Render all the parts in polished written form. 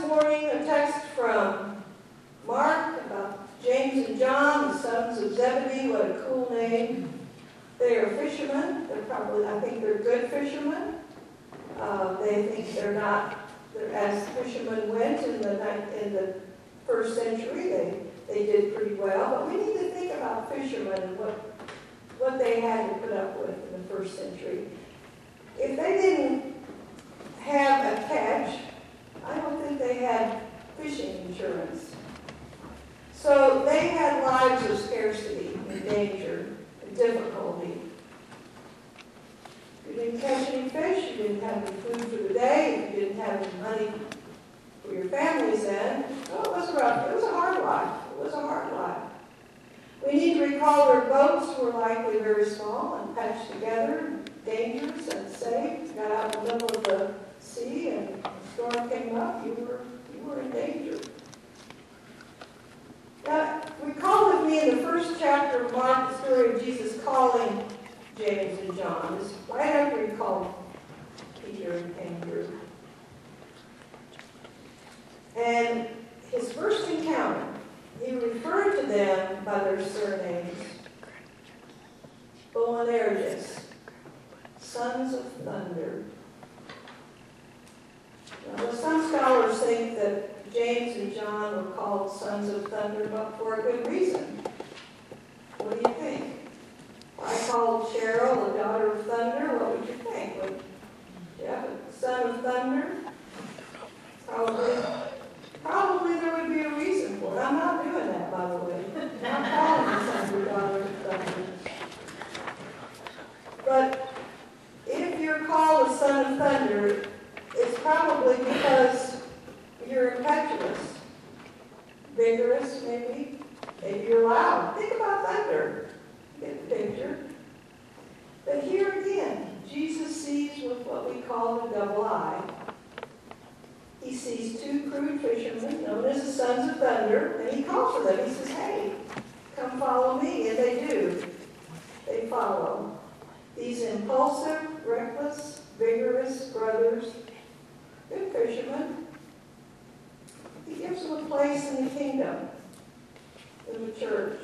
morning a text from Mark about James and John, the sons of Zebedee. What a cool name. They are fishermen. I think they're good fishermen. They think as fishermen went in the first century, they did pretty well. But we need to think about fishermen and what they had to put up with in the first century. If they didn't have a catch, I don't think they had fishing insurance. So they had lives of scarcity and danger and difficulty. You didn't catch any fish, you didn't have any food for the day, you didn't have any money for your families then. Oh, it was rough. It was a hard life. It was a hard life. We need to recall their boats were likely very small and patched together, dangerous and safe. Got out in the middle of the sea and a storm came up, you were in danger. Now, recall with me in the first chapter of Mark the story of Jesus calling James and John. It's right after he called Peter and Andrew. And his first encounter, he referred to them by their surnames. Boanerges, sons of thunder. Now, some scholars think that James and John were called sons of thunder, but for a good reason. What do you think? If I called Cheryl the daughter of thunder, what would you think? Would you have a son of thunder? Probably there would be a reason for it. I'm not doing that, by the way. I'm calling the son of daughter of thunder. But if you're called a son of thunder, it's probably because you're impetuous, vigorous, maybe. Maybe you're loud. Think about thunder. Get the picture. But here again, Jesus sees with what we call the double eye. He sees two crude fishermen, known as the sons of thunder, and he calls for them. He says, hey, come follow me. And they do. They follow. These impulsive, reckless, vigorous brothers, good fishermen. He gives them a place in the kingdom, in the church.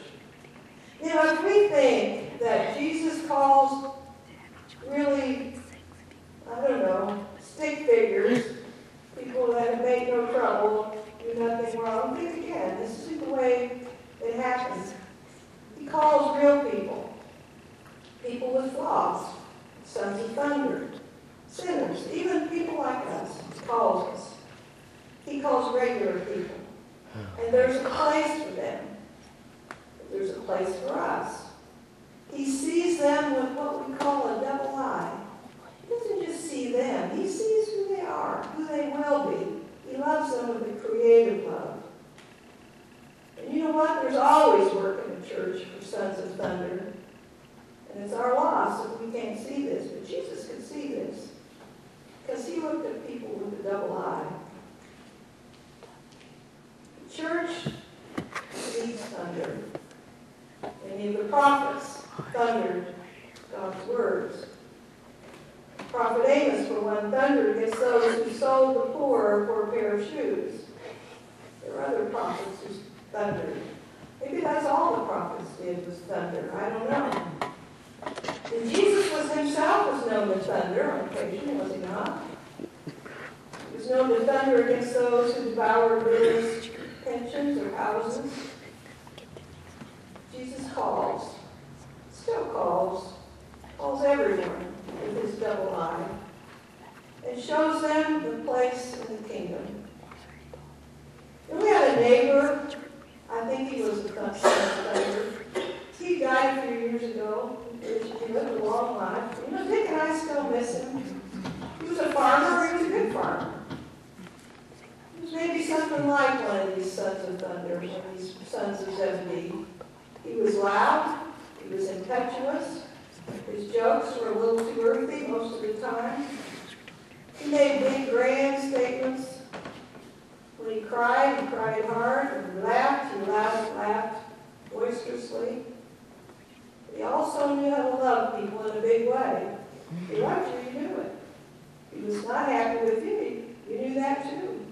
You know, if we think that Jesus calls really, I don't know, stick figures, people that have made no trouble, do nothing wrong, think again. This isn't the way it happens. He calls real people, people with flaws, sons of thunder, sinners, even people like us. He calls us. He calls regular people. And there's a place for them. There's a place for us. He sees them with what we call a double eye. He doesn't just see them. He sees who they are, who they will be. He loves them with a creative love. And you know what? There's always work in the church for sons of thunder. And it's our loss if we can't see this. But Jesus could see this. Because he looked at people with a double eye. The church needs thunder. Many of the prophets thundered God's words. Prophet Amos, for one, thundered against those who sold the poor for a pair of shoes. There were other prophets who thundered. Maybe that's all the prophets did was thunder. I don't know. And Jesus himself was known to thunder on occasion, was he not? He was known to thunder against those who devoured widows' pensions or houses. Jesus calls, still calls everyone with his double eye, and shows them the place in the kingdom. And we had a neighbor, I think he was a thunder. He died a few years ago. He lived a long life. You know, Dick and I still miss him. He was a farmer, he was a good farmer. He was maybe something like one of these sons of thunder, one of these sons of Zebedee. He was loud, he was impetuous, his jokes were a little too earthy most of the time. He made big, grand statements. When he cried hard. When he laughed boisterously. But he also knew how to love people in a big way. He loved you, you knew it. He was not happy with you, you knew that too.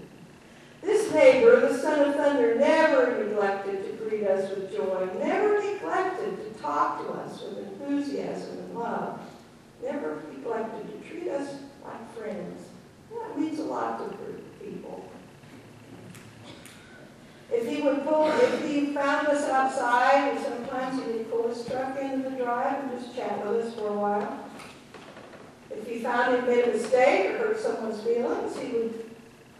if he found us outside, and sometimes he would pull his truck into the drive and just chat with us for a while. If he found he'd made a mistake or hurt someone's feelings, he would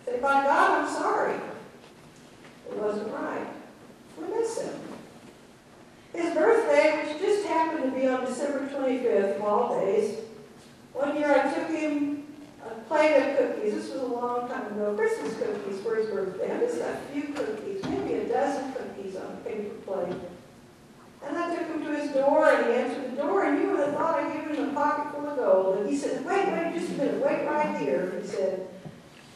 say, by God, I'm sorry. It wasn't right. We miss him. His birthday, which just happened to be on December 25th of all days, one year I took him a plate of cookies. This was a long time ago. Christmas cookies for his birthday. I just got a few cookies, maybe a dozen cookies on a paper plate. And I took him to his door, and he answered the door, and you would have thought I'd given him a pocket full of gold. And he said, wait, just a minute, wait right here, he said.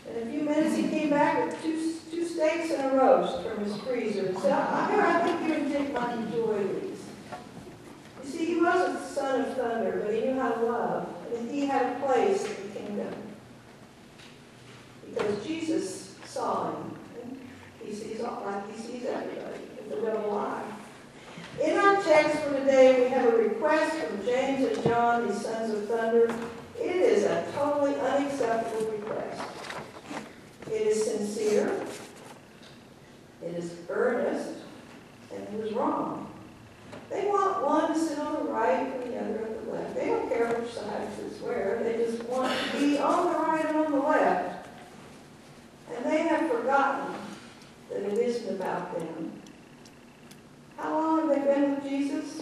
In a few minutes, he came back with two steaks and a roast from his freezer. He said, here, I think you're going to take my enjoy these. You see, he wasn't the son of thunder, but he knew how to love. And he had a place in the kingdom. Because Jesus saw him. And he sees all, like he sees everybody with the double eye. In our text for today, we have a request from James and John, these sons of thunder. It is a totally unacceptable request. It is sincere, it is earnest, and it is wrong. They want one to sit on the right and the other at the left. They don't care which side is where. They just want to be on the right and on the left. And they have forgotten that it isn't about them. How long have they been with Jesus?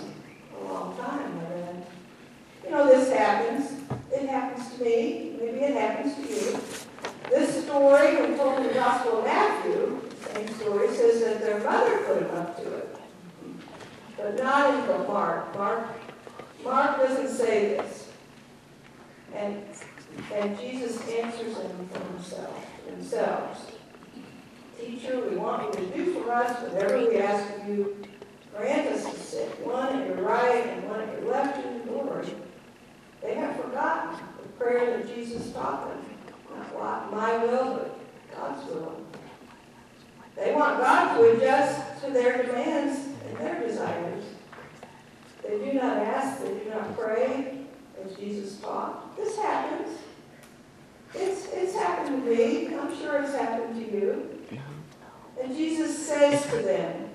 A long time, my friend. You know, this happens. It happens to me. Maybe it happens to you. This story, when told in the Gospel of Matthew, the same story, says that their mother put him up to it. But not until Mark. Mark doesn't say this. And Jesus answers them for themselves. Teacher, we want you to do for us whatever we ask of you. Grant us to sit one at your right and one at your left in glory. They have forgotten the prayer that Jesus taught them. Not my will, but God's will. They want God to adjust to their demands and their desires. They do not ask, they do not pray, as Jesus taught. This happens. It's happened to me. I'm sure it's happened to you. And Jesus says to them,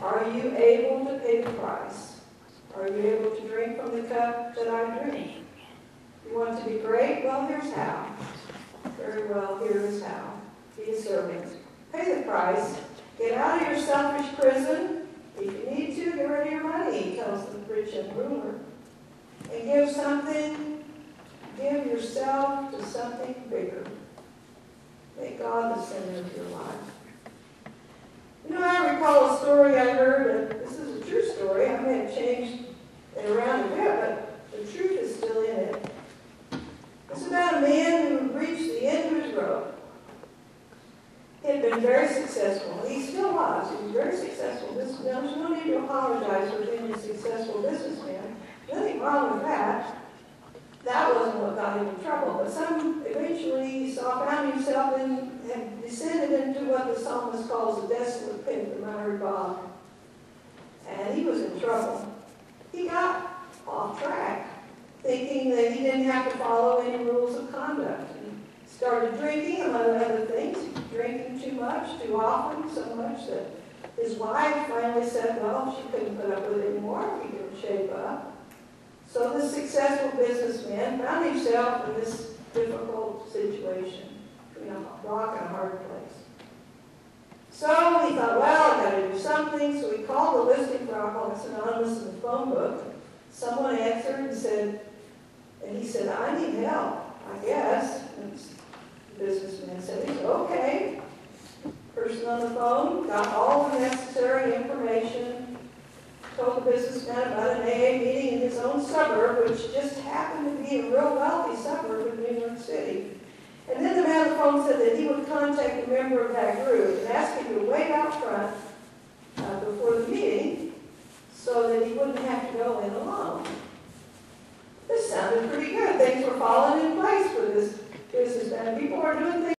are you able to pay the price? Are you able to drink from the cup that I drink? You want to be great? Well, here's how. Very well, here is how. Be a servant. Pay the price. Get out of your selfish prison. If you need to, get rid of your money, he tells the rich young ruler. And give yourself to something bigger. Make God the center of your life. You know, I recall a story I heard, and this is a true story. I may have changed it around a bit, but the truth is still in it. It's about a man who reached the end of his rope. He had been very successful. He still was. He was very successful. There's no need to apologize for being a successful businessman. Nothing wrong with that. That wasn't what got him in trouble. But eventually he found himself and descended into what the psalmist calls the desolate pit, the miry bog. And he was in trouble. He got off track, thinking that he didn't have to follow any rules of conduct. He started drinking, among other things, drinking too much, too often, so much that his wife finally said, well, she couldn't put up with it anymore, he didn't shape up. So this successful businessman found himself in this difficult situation, between a rock and a hard place. So he thought, well, I've got to do something. So he called the listing for Alcoholics Anonymous in the phone book. Someone answered and he said, I need help, I guess. And the businessman said, okay. Person on the phone got all the necessary information, told the businessman about an AA meeting in his own suburb, which just happened to be a real wealthy suburb of New York City. And then the man on the phone said that he would contact a member of that group and ask him to wait out front before the meeting so that he wouldn't have to go in alone. This sounded pretty good. Things were falling in place for this businessman. People are doing things